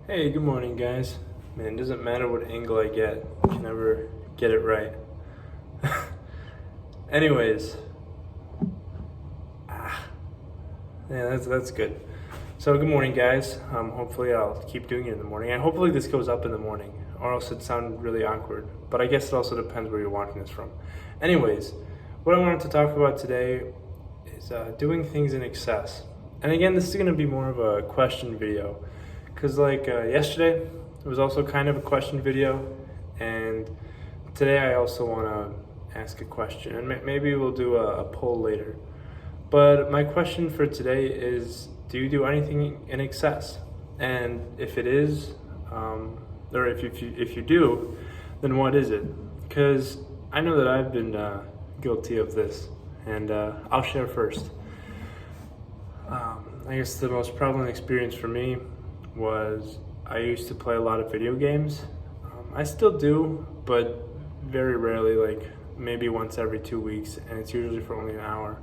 Hey, good morning, guys. Man, it doesn't matter what angle I get, I can never get it right. Anyways, yeah, that's good. So, good morning, guys. Hopefully, I'll keep doing it in the morning, and hopefully, this goes up in the morning, or else it'd sound really awkward. But I guess it also depends where you're watching this from. Anyways, what I wanted to talk about today is doing things in excess. And again, this is going to be more of a question video. Because, yesterday, it was also kind of a question video, and today I also want to ask a question, and maybe we'll do a poll later. But my question for today is, do you do anything in excess? And if it is, or if you do, then what is it? Because I know that I've been guilty of this, and I'll share first. I guess the most prevalent experience for me was I used to play a lot of video games. I still do, but very rarely, like maybe once every 2 weeks, and it's usually for only an hour.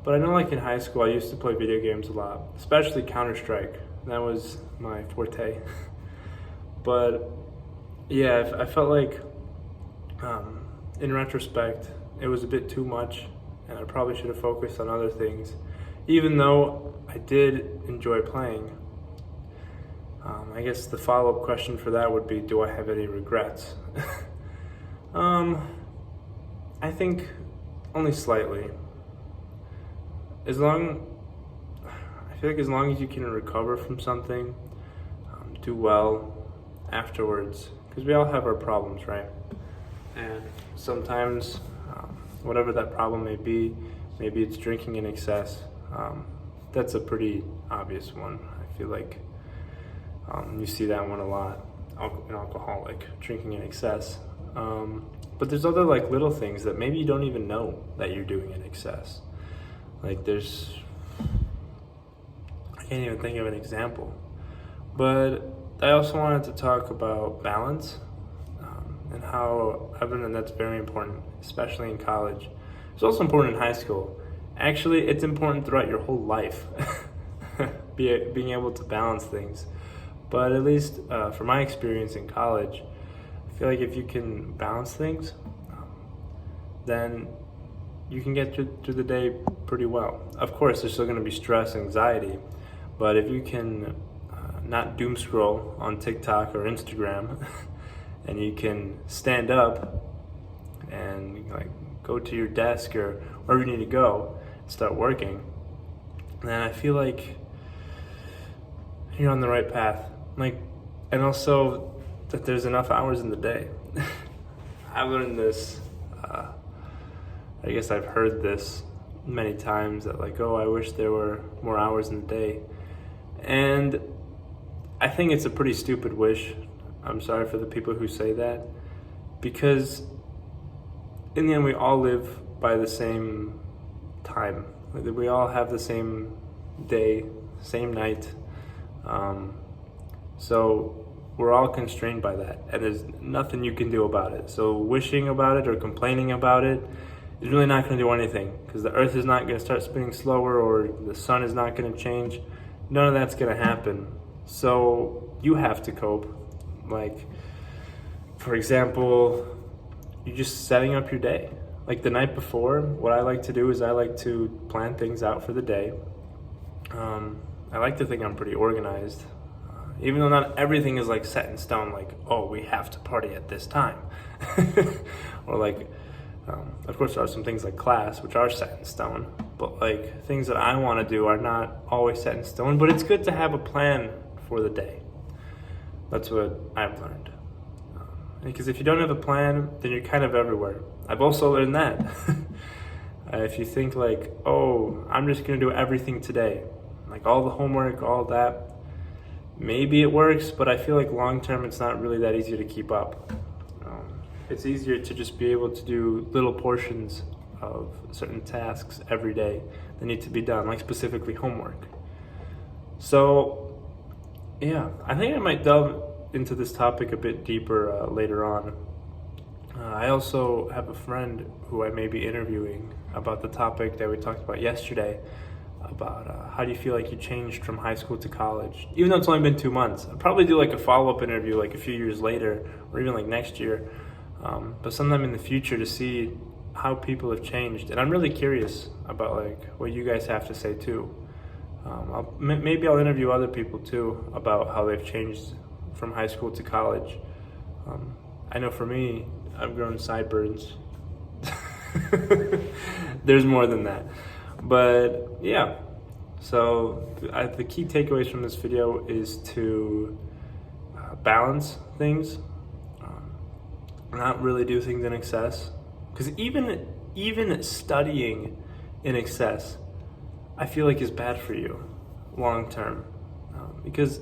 But I know, like in high school, I used to play video games a lot, especially Counter-Strike. That was my forte. But yeah, I felt like, in retrospect, it was a bit too much, and I probably should have focused on other things. Even though I did enjoy playing, I guess the follow-up question for that would be, do I have any regrets? I think only slightly. I feel like as long as you can recover from something, do well afterwards, because we all have our problems, right? And sometimes, whatever that problem may be, maybe it's drinking in excess. That's a pretty obvious one. I feel like you see that one a lot, an alcoholic drinking in excess. But there's other like little things that maybe you don't even know that you're doing in excess. Like I can't even think of an example. But I also wanted to talk about balance, and how I've learned that that's very important, especially in college. It's also important in high school. Actually, it's important throughout your whole life, being able to balance things. But at least for my experience in college, I feel like if you can balance things, then you can get through the day pretty well. Of course, there's still going to be stress, anxiety, but if you can not doom scroll on TikTok or Instagram, and you can stand up and like go to your desk or wherever you need to go, start working, then I feel like you're on the right path. And also that there's enough hours in the day. I've learned this, I guess I've heard this many times, that like, oh, I wish there were more hours in the day. And I think it's a pretty stupid wish. I'm sorry for the people who say that, because in the end we all live by the same time. We all have the same day, same night. So we're all constrained by that, and there's nothing you can do about it. So wishing about it or complaining about it is really not going to do anything, because the earth is not going to start spinning slower, or the sun is not going to change. None of that's going to happen. So you have to cope. Like, for example, you're just setting up your day. Like the night before, what I like to do is I like to plan things out for the day. I like to think I'm pretty organized. Even though not everything is like set in stone, like, oh, we have to party at this time. Or like, of course there are some things like class, which are set in stone, but like things that I want to do are not always set in stone, but it's good to have a plan for the day. That's what I've learned. Because if you don't have a plan, then you're kind of everywhere. I've also learned that. If you think like, oh, I'm just going to do everything today, like all the homework, all that, maybe it works, but I feel like long term it's not really that easy to keep up. It's easier to just be able to do little portions of certain tasks every day that need to be done, like specifically homework. So yeah, I think I might delve into this topic a bit deeper later on. I also have a friend who I may be interviewing about the topic that we talked about yesterday, about how do you feel like you changed from high school to college, even though it's only been 2 months. I'll probably do like a follow-up interview like a few years later, or even like next year, but sometime in the future, to see how people have changed. And I'm really curious about like what you guys have to say too. Maybe I'll interview other people too about how they've changed from high school to college. I know for me, I've grown sideburns. There's more than that. But yeah, so the key takeaways from this video is to balance things, not really do things in excess. Because even studying in excess, I feel like is bad for you long term. Because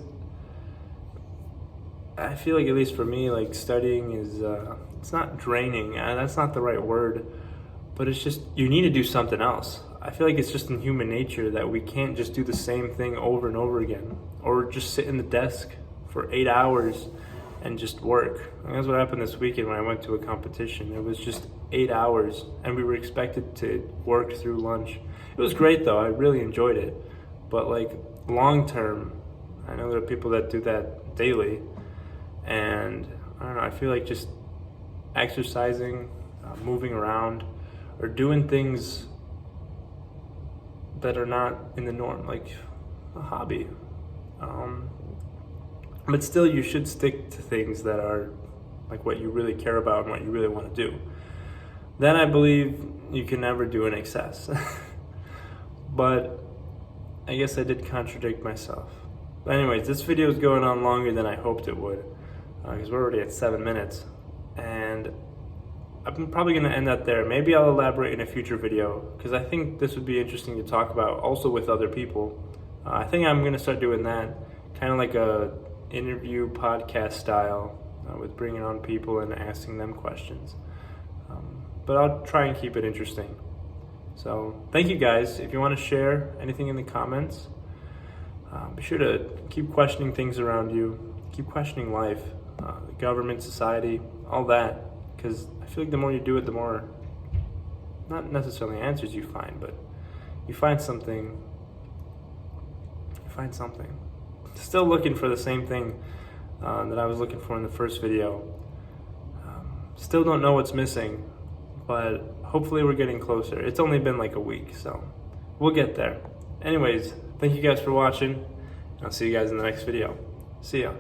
I feel like, at least for me, like studying is, it's not draining, and that's not the right word, but it's just, you need to do something else. I feel like it's just in human nature that we can't just do the same thing over and over again, or just sit in the desk for 8 hours and just work. And that's what happened this weekend when I went to a competition. It was just 8 hours, and we were expected to work through lunch. It was great though, I really enjoyed it. But like long term, I know there are people that do that daily, and I don't know, I feel like just exercising, moving around, or doing things that are not in the norm, like a hobby. But still, you should stick to things that are like what you really care about and what you really want to do. Then I believe you can never do in excess. But I guess I did contradict myself. But anyways, this video is going on longer than I hoped it would, because we're already at 7 minutes, and I'm probably going to end that there. Maybe I'll elaborate in a future video, because I think this would be interesting to talk about also with other people. I think I'm going to start doing that, kind of like a interview podcast style, with bringing on people and asking them questions. But I'll try and keep it interesting. So thank you guys. If you want to share anything in the comments, be sure to keep questioning things around you, keep questioning life, the government, society, all that, because I feel like the more you do it, the more, not necessarily answers you find, but you find something. Still looking for the same thing that I was looking for in the first video. Still don't know what's missing, but hopefully we're getting closer. It's only been like a week, so we'll get there. Anyways, thank you guys for watching, and I'll see you guys in the next video. See ya.